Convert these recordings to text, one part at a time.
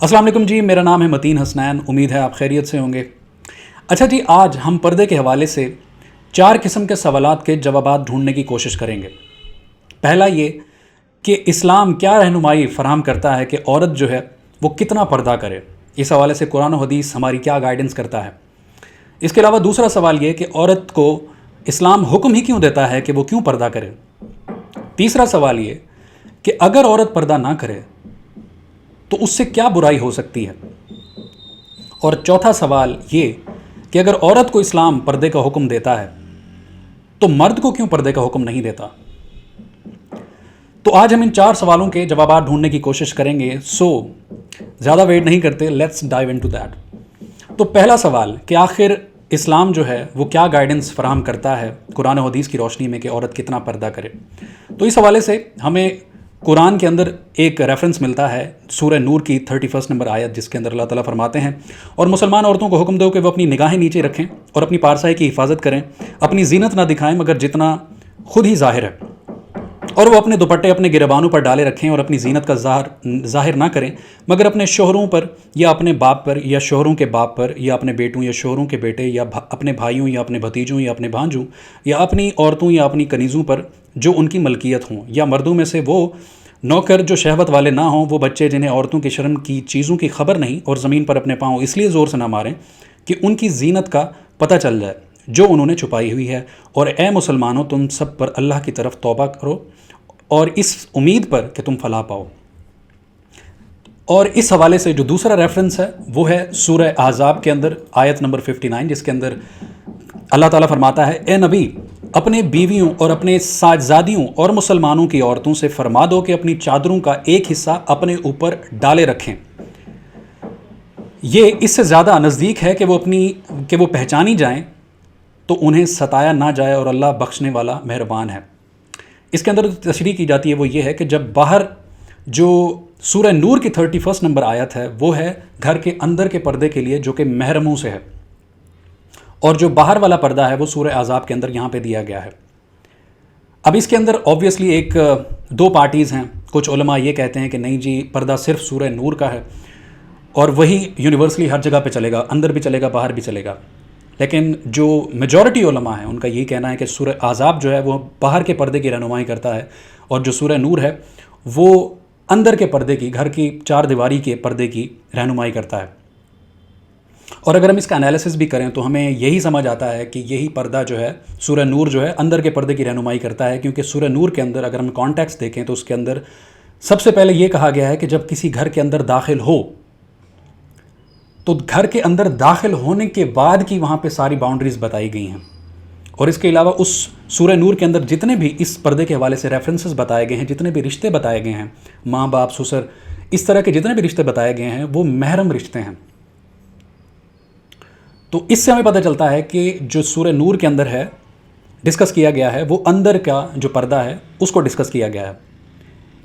अस्सलाम वालेकुम जी, मेरा नाम है मतीन हसनैन। उम्मीद है आप खैरियत से होंगे। अच्छा जी, आज हम पर्दे के हवाले से 4 किस्म के सवालात के जवाबात ढूंढने की कोशिश करेंगे। पहला ये कि इस्लाम क्या रहनुमाई फ़राहम करता है कि औरत जो है वो कितना पर्दा करे। इस हवाले से कुरान और हदीस हमारी क्या गाइडेंस करता है। इसके अलावा दूसरा सवाल ये कि औरत को इस्लाम हुक्म ही क्यों देता है कि वो क्यों पर्दा करे। तीसरा सवाल ये कि अगर औरत पर्दा ना करे तो उससे क्या बुराई हो सकती है। और चौथा सवाल ये कि अगर औरत को इस्लाम पर्दे का हुक्म देता है तो मर्द को क्यों पर्दे का हुक्म नहीं देता। तो आज हम इन 4 सवालों के जवाब ढूंढने की कोशिश करेंगे। सो ज़्यादा वेट नहीं करते, लेट्स डाइव इनटू दैट। तो पहला सवाल कि आखिर इस्लाम जो है वो क्या गाइडेंस फराहम करता है कुरान और हदीस की रोशनी में कि औरत कितना पर्दा करे। तो इस हवाले से हमें कुरान के अंदर एक रेफरेंस मिलता है सूरह नूर की 31 नंबर आयत, जिसके अंदर अल्लाह ताला फरमाते हैं, और मुसलमान औरतों को हुक्म दो कि वो अपनी निगाहें नीचे रखें और अपनी पारसाई की हिफाजत करें, अपनी जीनत ना दिखाएं मगर जितना खुद ही ज़ाहिर है, और वो अपने दुपट्टे अपने गिरबानों पर डाले रखें और अपनी जीनत का ज़ाहिर ना करें मगर अपने शोहरों पर या अपने बाप पर या शोहरों के बाप पर या अपने बेटों या शोहरों के बेटे या अपने भाइयों या अपने भतीजों या अपने भांजों या अपनी औरतों या अपनी कनीज़ों पर जो उनकी मलकियत हों, या मर्दों में से वो नौकर जो शहवत वाले ना हों, वो बच्चे जिन्हें औरतों की शर्म की चीज़ों की खबर नहीं और ज़मीन पर अपने पाँव इसलिए ज़ोर से ना मारें कि उनकी जीनत का पता चल जाए जो उन्होंने छुपाई हुई है। और ए मुसलमानों, तुम सब पर अल्लाह की तरफ तौबा करो और इस उम्मीद पर कि तुम फलाह पाओ। और इस हवाले से जो दूसरा रेफरेंस है वो है सूरह अहज़ाब के अंदर आयत नंबर 59, जिसके अंदर अल्लाह ताला फरमाता है, ए नबी, अपने बीवियों और अपने साहबजादियों और मुसलमानों की औरतों से फरमा दो कि अपनी चादरों का एक हिस्सा अपने ऊपर डाले रखें। ये इससे ज़्यादा नज़दीक है कि वो पहचानी जाएं तो उन्हें सताया ना जाए और अल्लाह बख्शने वाला मेहरबान है। इसके अंदर तशरीह की जाती है वो ये है कि जब बाहर जो सूरह नूर की 31 नंबर आयत है वो है घर के अंदर के पर्दे के लिए जो कि महरमों से है, और जो बाहर वाला पर्दा है वो सूरह अहज़ाब के अंदर यहाँ पे दिया गया है। अब इसके अंदर ऑब्वियसली दो पार्टीज़ हैं। कुछ उलमा ये कहते हैं कि नहीं जी, पर्दा सिर्फ सूरह नूर का है और वही यूनिवर्सली हर जगह पे चलेगा, अंदर भी चलेगा बाहर भी चलेगा। लेकिन जो मेजॉरिटी उलमा है उनका यही कहना है कि सूरह अहज़ाब जो है वो बाहर के पर्दे की रहनुमाई करता है और जो सूरह नूर है वो अंदर के पर्दे की, घर की 4 दीवारी के पर्दे की रहनुमाई करता है। और अगर हम इसका एनालिसिस भी करें तो हमें यही समझ आता है कि यही पर्दा जो है सूरह नूर जो है अंदर के पर्दे की रहनुमाई करता है, क्योंकि सूरह नूर के अंदर अगर हम कॉन्टेक्स्ट देखें तो उसके अंदर सबसे पहले ये कहा गया है कि जब किसी घर के अंदर दाखिल हो तो घर के अंदर दाखिल होने के बाद की वहाँ पे सारी बाउंड्रीज़ बताई गई हैं। और इसके अलावा उस सूरह नूर के अंदर जितने भी इस पर्दे के हवाले से रेफरेंसेस बताए गए हैं, जितने भी रिश्ते बताए गए हैं, माँ बाप ससुर, इस तरह के जितने भी रिश्ते बताए गए हैं वो महरम रिश्ते हैं। तो इससे हमें पता चलता है कि जो सूरह नूर के अंदर है डिस्कस किया गया है वो अंदर का जो पर्दा है उसको डिस्कस किया गया है।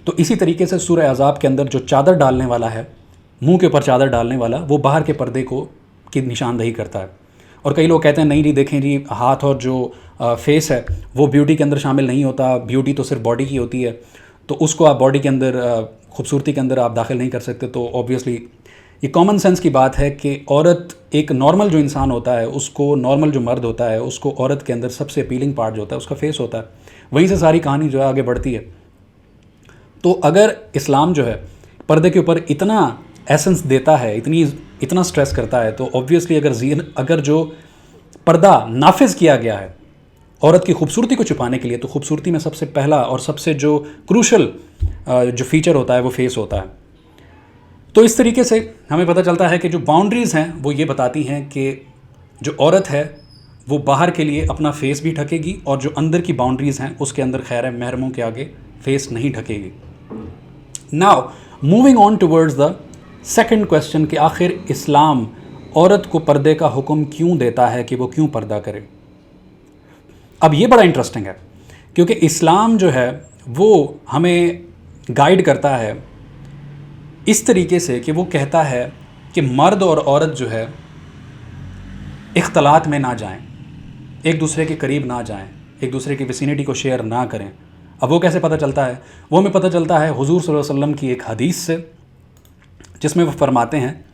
तो इसी तरीके से सूरह अहज़ाब के अंदर जो चादर डालने वाला है, मुंह के ऊपर चादर डालने वाला, वो बाहर के पर्दे को की निशानदही करता है। और कई लोग कहते हैं नहीं जी, देखें जी, हाथ और जो फेस है वो ब्यूटी के अंदर शामिल नहीं होता, ब्यूटी तो सिर्फ बॉडी की होती है, तो उसको आप बॉडी के अंदर खूबसूरती के अंदर आप दाखिल नहीं कर सकते। तो ऑब्वियसली ये कॉमन सेंस की बात है कि औरत, एक नॉर्मल जो इंसान होता है उसको, नॉर्मल जो मर्द होता है उसको औरत के अंदर सबसे अपीलिंग पार्ट जो होता है उसका फेस होता है, वहीं से सारी कहानी जो है आगे बढ़ती है। तो अगर इस्लाम जो है पर्दे के ऊपर इतना एसेंस देता है, इतना स्ट्रेस करता है, तो ऑब्वियसली अगर जो पर्दा नाफिज किया गया है औरत की खूबसूरती को छुपाने के लिए, तो खूबसूरती में सबसे पहला और सबसे जो क्रूशल जो फीचर होता है वो फेस होता है। तो इस तरीके से हमें पता चलता है कि जो बाउंड्रीज़ हैं वो ये बताती हैं कि जो औरत है वो बाहर के लिए अपना फेस भी ढकेगी और जो अंदर की बाउंड्रीज़ हैं उसके अंदर खैर महरमों के आगे फेस नहीं ढकेगी। Now moving on towards the second question कि आखिर इस्लाम औरत को पर्दे का हुक्म क्यों देता है कि वो क्यों पर्दा करे। अब ये बड़ा इंटरेस्टिंग है क्योंकि इस्लाम जो है वो हमें गाइड करता है इस तरीके से कि वो कहता है कि मर्द और औरत जो है इख्तलात में ना जाएं, एक दूसरे के करीब ना जाएं, एक दूसरे की विसिनिटी को शेयर ना करें। अब वो कैसे पता चलता है? वो हमें पता चलता है हुजूर सल्लल्लाहु अलैहि वसल्लम की एक हदीस से, जिसमें वो फरमाते हैं,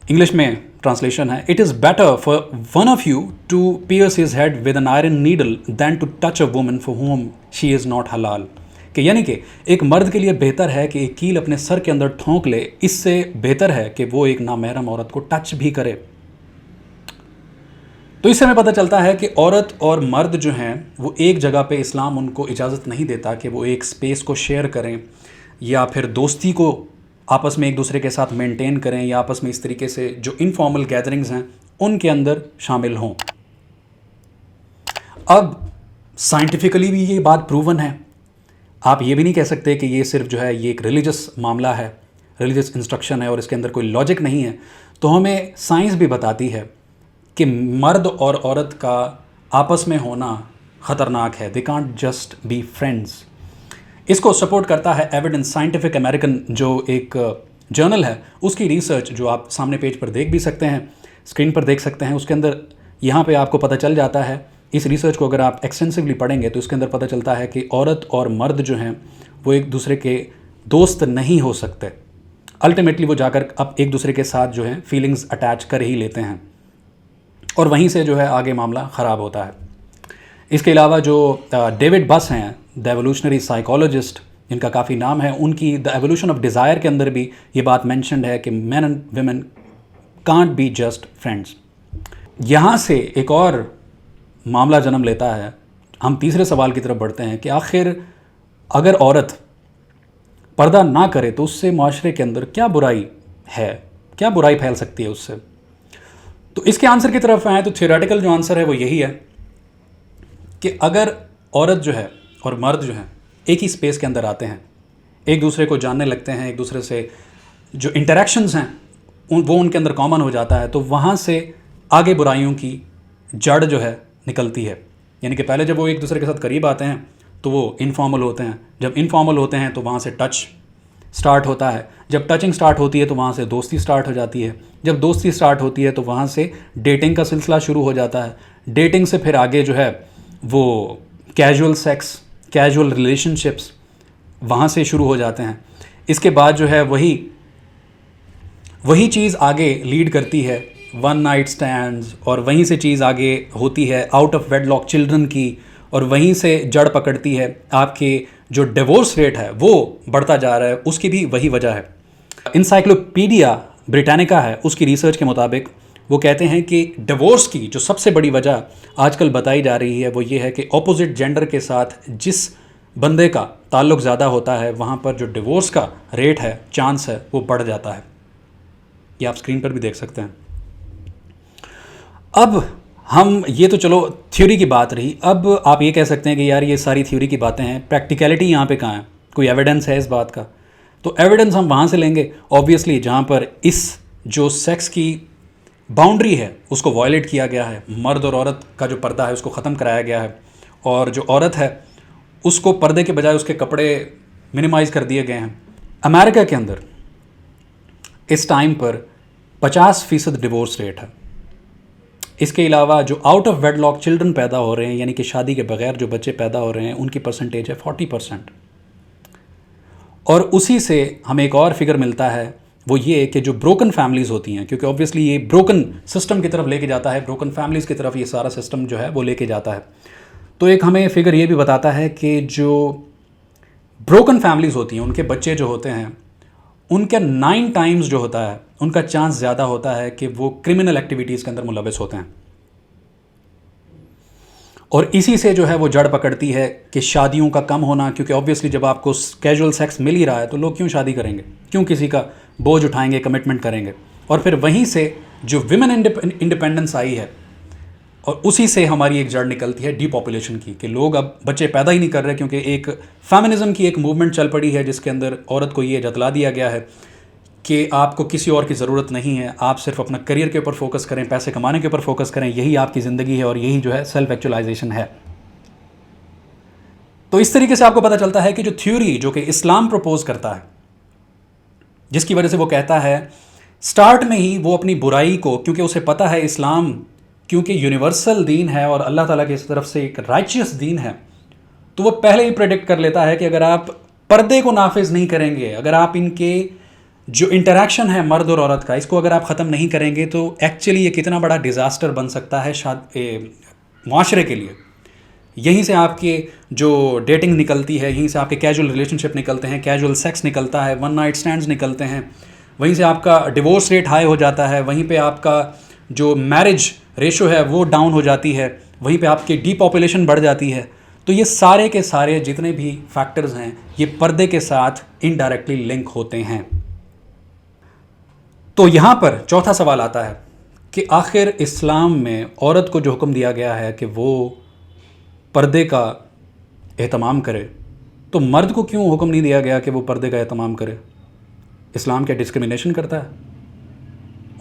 इंग्लिश में ट्रांसलेशन है, it is better for one of you to pierce his head with an iron needle than to touch a woman for whom she is not हलाल। कि यानी कि एक मर्द के लिए बेहतर है कि एक कील अपने सर के अंदर ठोंक ले, इससे बेहतर है कि वो एक नामहरम औरत को टच भी करे। तो इससे हमें पता चलता है कि औरत और मर्द जो हैं वो एक जगह पे इस्लाम उनको इजाज़त नहीं देता कि वो एक स्पेस को शेयर करें या फिर दोस्ती को आपस में एक दूसरे के साथ मेंटेन करें या आपस में इस तरीके से जो इनफॉर्मल गैदरिंग्स हैं उनके अंदर शामिल हों। अब साइंटिफिकली भी ये बात प्रूवन है। आप ये भी नहीं कह सकते कि ये सिर्फ जो है ये एक रिलीजियस मामला है, रिलीजियस इंस्ट्रक्शन है और इसके अंदर कोई लॉजिक नहीं है। तो हमें साइंस भी बताती है कि मर्द और औरत का आपस में होना ख़तरनाक है। They can't just be friends. इसको सपोर्ट करता है एविडेंस। साइंटिफिक अमेरिकन जो एक जर्नल है उसकी रिसर्च जो आप सामने पेज पर देख भी सकते हैं, स्क्रीन पर देख सकते हैं, उसके अंदर यहाँ पे आपको पता चल जाता है। इस रिसर्च को अगर आप एक्सटेंसिवली पढ़ेंगे तो इसके अंदर पता चलता है कि औरत और मर्द जो हैं वो एक दूसरे के दोस्त नहीं हो सकते। अल्टीमेटली वो जाकर अब एक दूसरे के साथ जो है फीलिंग्स अटैच कर ही लेते हैं और वहीं से जो है आगे मामला ख़राब होता है। इसके अलावा जो डेविड बस हैं, द एवोल्यूशनरी साइकोलॉजिस्ट, जिनका काफ़ी नाम है, उनकी द एवोल्यूशन ऑफ डिज़ायर के अंदर भी ये बात मेंशन्ड है कि man and women can't be just friends. यहाँ से एक और मामला जन्म लेता है। हम तीसरे सवाल की तरफ बढ़ते हैं कि आखिर अगर औरत पर्दा ना करे तो उससे माशरे के अंदर क्या बुराई है, क्या बुराई फैल सकती है उससे। तो इसके आंसर की तरफ आए तो थियोरेटिकल जो आंसर है वो यही है कि अगर औरत जो है और मर्द जो है एक ही स्पेस के अंदर आते हैं, एक दूसरे को जानने लगते हैं, एक दूसरे से जो इंटरेक्शंस हैं वो उनके अंदर कॉमन हो जाता है, तो वहाँ से आगे बुराइयों की जड़ जो है निकलती है। यानी कि पहले जब वो एक दूसरे के साथ करीब आते हैं तो वो इनफॉर्मल होते हैं, जब इनफॉर्मल होते हैं तो वहाँ से टच स्टार्ट होता है, जब टचिंग स्टार्ट होती है तो वहाँ से दोस्ती स्टार्ट हो जाती है, जब दोस्ती स्टार्ट होती है तो वहाँ से डेटिंग का सिलसिला शुरू हो जाता है, डेटिंग से फिर आगे जो है वो कैजुअल सेक्स, कैजुअल रिलेशनशिप्स वहाँ से शुरू हो जाते हैं। इसके बाद जो है वही चीज़ आगे लीड करती है वन नाइट स्टैंड्स, और वहीं से चीज़ आगे होती है आउट ऑफ वेडलॉक चिल्ड्रन की, और वहीं से जड़ पकड़ती है आपके जो डिवोर्स रेट है वो बढ़ता जा रहा है। उसकी भी वही वजह है। इंसाइक्लोपीडिया ब्रिटानिका है, उसकी रिसर्च के मुताबिक वो कहते हैं कि डिवोर्स की जो सबसे बड़ी वजह आजकल बताई जा रही है वो ये है कि ऑपोजिट जेंडर के साथ जिस बंदे का ताल्लुक़ ज़्यादा होता है वहाँ पर जो डिवोर्स का रेट है, चांस है, वो बढ़ जाता है। ये आप स्क्रीन पर भी देख सकते हैं। अब हम ये तो चलो थ्योरी की बात रही। अब आप ये कह सकते हैं कि यार ये सारी थ्योरी की बातें हैं, प्रैक्टिकलिटी यहाँ पे कहाँ है, कोई एविडेंस है इस बात का? तो एविडेंस हम वहाँ से लेंगे ऑब्वियसली जहाँ पर इस जो सेक्स की बाउंड्री है उसको वायलेट किया गया है, मर्द और औरत का जो पर्दा है उसको ख़त्म कराया गया है, और जो औरत है उसको पर्दे के बजाय उसके कपड़े मिनिमाइज़ कर दिए गए हैं। अमेरिका के अंदर इस टाइम पर 50% डिवोर्स रेट है। इसके अलावा जो आउट ऑफ वेडलॉक चिल्ड्रन पैदा हो रहे हैं, यानी कि शादी के बगैर जो बच्चे पैदा हो रहे हैं, उनकी परसेंटेज है 40%। और उसी से हमें एक और फिगर मिलता है, वो ये कि जो ब्रोकन फैमिलीज़ होती हैं, क्योंकि ऑब्वियसली ये ब्रोकन सिस्टम की तरफ लेके जाता है, ब्रोकन फैमिलीज़ की तरफ ये सारा सिस्टम जो है वो लेके जाता है। तो एक हमें फिगर ये भी बताता है कि जो ब्रोकन फैमिलीज़ होती हैं उनके बच्चे जो होते हैं उनका 9 टाइम्स जो होता है उनका चांस ज़्यादा होता है कि वो क्रिमिनल एक्टिविटीज़ के अंदर मुलविस होते हैं। और इसी से जो है वो जड़ पकड़ती है कि शादियों का कम होना, क्योंकि ऑब्वियसली जब आपको कैजुअल सेक्स मिल ही रहा है तो लोग क्यों शादी करेंगे, क्यों किसी का बोझ उठाएंगे, कमिटमेंट करेंगे। और फिर वहीं से जो विमेन इंडिपेंडेंस आई है और उसी से हमारी एक जड़ निकलती है डीपॉपुलेशन की, कि लोग अब बच्चे पैदा ही नहीं कर रहे, क्योंकि एक फेमिनिज्म की एक मूवमेंट चल पड़ी है जिसके अंदर औरत को ये जतला दिया गया है कि आपको किसी और की ज़रूरत नहीं है, आप सिर्फ अपना करियर के ऊपर फोकस करें, पैसे कमाने के ऊपर फोकस करें, यही आपकी ज़िंदगी है और यही जो है सेल्फ एक्चुअलाइजेशन है। तो इस तरीके से आपको पता चलता है कि जो थ्योरी जो कि इस्लाम प्रपोज करता है, जिसकी वजह से वो कहता है स्टार्ट में ही वो अपनी बुराई को, क्योंकि उसे पता है इस्लाम क्योंकि यूनिवर्सल दीन है और अल्लाह ताला की तरफ से एक राइचियस दीन है, तो वो पहले ही प्रेडिक्ट कर लेता है कि अगर आप पर्दे को नाफिज नहीं करेंगे, अगर आप इनके جو انٹریکشن ہے مرد اور عورت کا، اس کو اگر آپ ختم نہیں کریں گے تو ایکچولی یہ کتنا بڑا ڈیزاسٹر بن سکتا ہے معاشرے کے لیے. یہیں سے آپ کے جو ڈیٹنگ نکلتی ہے، یہیں سے آپ کے کیجول ریلیشن شپ نکلتے ہیں، کیجول سیکس نکلتا ہے، ون نائٹ اسٹینڈز نکلتے ہیں، وہیں سے آپ کا ڈیورس ریٹ ہائی ہو جاتا ہے، وہیں پہ آپ کا جو میرج ریشو ہے وہ ڈاؤن ہو جاتی ہے، وہیں پہ آپ کی ڈی پاپولیشن بڑھ جاتی ہے. تو یہ سارے کے سارے جتنے بھی فیکٹرز ہیں یہ پردے کے ساتھ انڈائریکٹلی لنک ہوتے ہیں. تو یہاں پر چوتھا سوال آتا ہے کہ آخر اسلام میں عورت کو جو حکم دیا گیا ہے کہ وہ پردے کا اہتمام کرے، تو مرد کو کیوں حکم نہیں دیا گیا کہ وہ پردے کا اہتمام کرے؟ اسلام کیا ڈسکرمنیشن کرتا ہے؟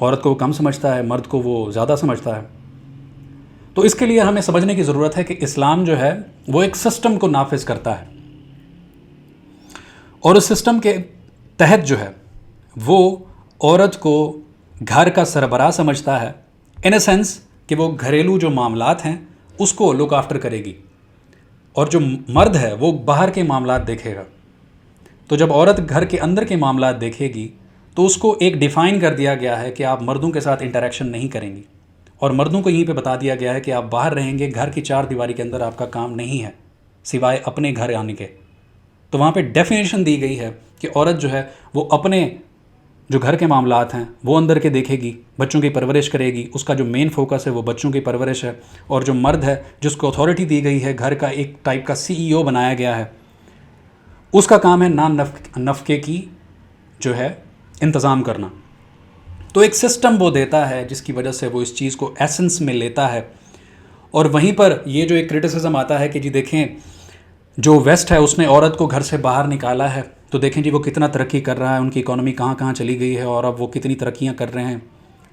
عورت کو وہ کم سمجھتا ہے، مرد کو وہ زیادہ سمجھتا ہے؟ تو اس کے لیے ہمیں سمجھنے کی ضرورت ہے کہ اسلام جو ہے وہ ایک سسٹم کو نافذ کرتا ہے، اور اس سسٹم کے تحت جو ہے وہ عورت کو گھر کا سربراہ سمجھتا ہے، ان اے سینس کہ وہ گھریلو جو معاملات ہیں اس کو لک آفٹر کرے گی، اور جو مرد ہے وہ باہر کے معاملات دیکھے گا. تو جب عورت گھر کے اندر کے معاملات دیکھے گی تو اس کو ایک ڈیفائن کر دیا گیا ہے کہ آپ مردوں کے ساتھ انٹریکشن نہیں کریں گی، اور مردوں کو یہیں پہ بتا دیا گیا ہے کہ آپ باہر رہیں گے، گھر کی چار دیواری کے اندر آپ کا کام نہیں ہے سوائے اپنے گھر آنے کے. تو وہاں پہ ڈیفینیشن دی گئی ہے کہ عورت جو ہے وہ اپنے جو گھر کے معاملات ہیں وہ اندر کے دیکھے گی، بچوں کی پرورش کرے گی، اس کا جو مین فوکس ہے وہ بچوں کی پرورش ہے. اور جو مرد ہے جس کو اتھارٹی دی گئی ہے، گھر کا ایک ٹائپ کا CEO بنایا گیا ہے، اس کا کام ہے نفقے کی جو ہے انتظام کرنا. تو ایک سسٹم وہ دیتا ہے جس کی وجہ سے وہ اس چیز کو ایسنس میں لیتا ہے. اور وہیں پر یہ جو ایک کرٹیسزم آتا ہے کہ جی دیکھیں جو ویسٹ ہے اس نے عورت کو گھر سے باہر نکالا ہے، تو دیکھیں جی وہ کتنا ترقی کر رہا ہے، ان کی اکانومی کہاں کہاں چلی گئی ہے، اور اب وہ کتنی ترقیاں کر رہے ہیں.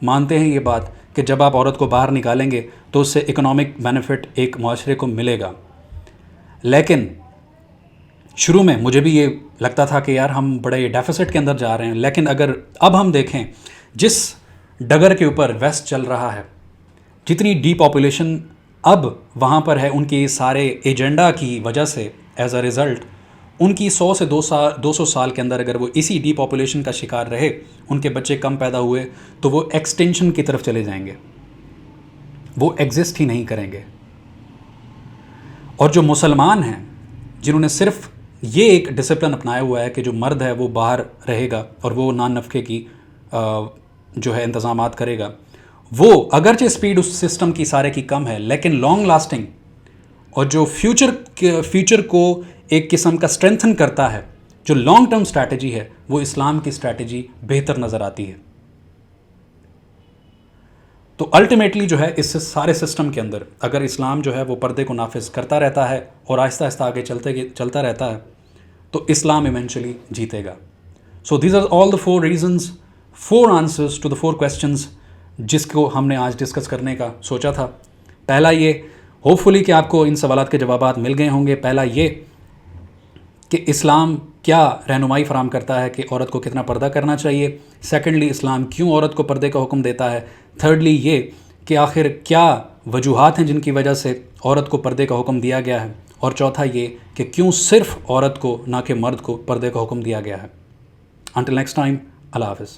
مانتے ہیں یہ بات کہ جب آپ عورت کو باہر نکالیں گے تو اس سے اکنامک بینیفٹ ایک معاشرے کو ملے گا. لیکن شروع میں مجھے بھی یہ لگتا تھا کہ یار ہم بڑے ڈیفیسٹ کے اندر جا رہے ہیں. لیکن اگر اب ہم دیکھیں جس ڈگر کے اوپر ویسٹ چل رہا ہے، جتنی ڈی پاپولیشن اب وہاں پر ہے ان کے سارے ایجنڈا کی وجہ سے، ایز اے ریزلٹ ان کی 100 سے 200 سال کے اندر اگر وہ اسی ڈی پاپولیشن کا شکار رہے، ان کے بچے کم پیدا ہوئے، تو وہ ایکسٹینشن کی طرف چلے جائیں گے، وہ ایگزسٹ ہی نہیں کریں گے. اور جو مسلمان ہیں جنہوں نے صرف یہ ایک ڈسپلن اپنایا ہوا ہے کہ جو مرد ہے وہ باہر رہے گا اور وہ نان نفقے کی جو ہے انتظامات کرے گا، وہ اگرچہ اسپیڈ اس سسٹم کی سارے کی کم ہے لیکن لانگ لاسٹنگ اور جو فیوچر کو ایک قسم کا اسٹرینتھن کرتا ہے، جو لانگ ٹرم اسٹریٹجی ہے، وہ اسلام کی اسٹریٹجی بہتر نظر آتی ہے. تو الٹیمیٹلی جو ہے اس سارے سسٹم کے اندر اگر اسلام جو ہے وہ پردے کو نافذ کرتا رہتا ہے اور آہستہ آہستہ آگے چلتا رہتا ہے تو اسلام ایونچولی جیتے گا. So these are all the 4 reasons, 4 answers to the 4 questions جس کو ہم نے آج ڈسکس کرنے کا سوچا تھا. پہلا یہ ہوپ فلی کہ آپ کو ان سوالات کے جوابات مل گئے ہوں گے. پہلا یہ کہ اسلام کیا رہنمائی فراہم کرتا ہے کہ عورت کو کتنا پردہ کرنا چاہیے. سیکنڈلی اسلام کیوں عورت کو پردے کا حکم دیتا ہے. تھرڈلی یہ کہ آخر کیا وجوہات ہیں جن کی وجہ سے عورت کو پردے کا حکم دیا گیا ہے. اور چوتھا یہ کہ کیوں صرف عورت کو نہ کہ مرد کو پردے کا حکم دیا گیا ہے. انٹل نیکسٹ ٹائم، اللہ حافظ.